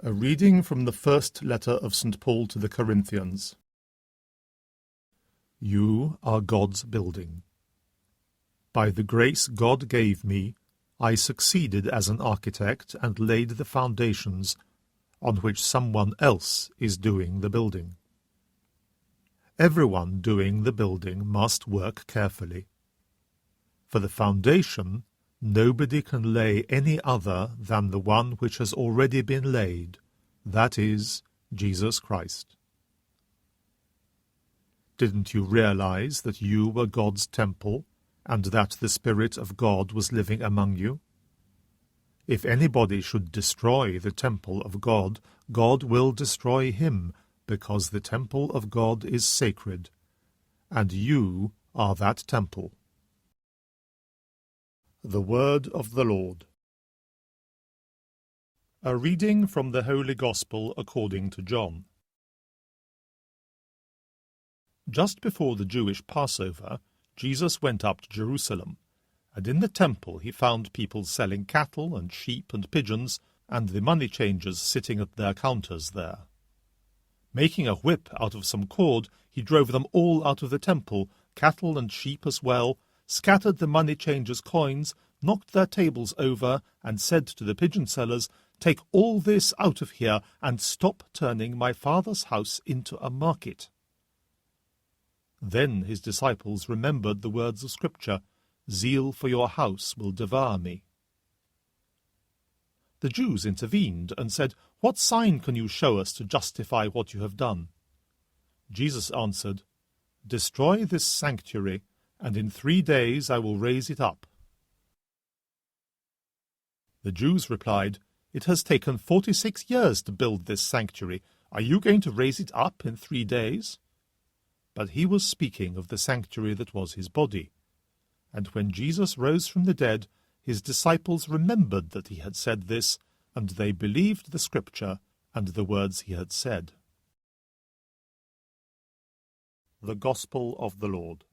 A reading from the first letter of St. Paul to the Corinthians. You are God's building. By the grace God gave me, I succeeded as an architect and laid the foundations on which someone else is doing the building. Everyone doing the building must work carefully. For the foundation, nobody can lay any other than the one which has already been laid, that is, Jesus Christ. Didn't you realize that you were God's temple, and that the Spirit of God was living among you? If anybody should destroy the temple of God, God will destroy him, because the temple of God is sacred, and you are that temple. The Word of the Lord. A reading from the Holy Gospel according to John. Just before the Jewish Passover, Jesus went up to Jerusalem, and in the temple he found people selling cattle and sheep and pigeons, and the money changers sitting at their counters there. Making a whip out of some cord, he drove them all out of the temple, cattle and sheep as well, scattered the money changers' coins, knocked their tables over, and said to the pigeon sellers, "Take all this out of here, and stop turning my Father's house into a market." Then his disciples remembered the words of Scripture, "Zeal for your house will devour me." The Jews intervened and said, "What sign can you show us to justify what you have done?" Jesus answered, "Destroy this sanctuary, and in 3 days I will raise it up." The Jews replied, "It has taken 46 years to build this sanctuary. Are you going to raise it up in 3 days? But he was speaking of the sanctuary that was his body. And when Jesus rose from the dead, his disciples remembered that he had said this, and they believed the Scripture and the words he had said. The Gospel of the Lord.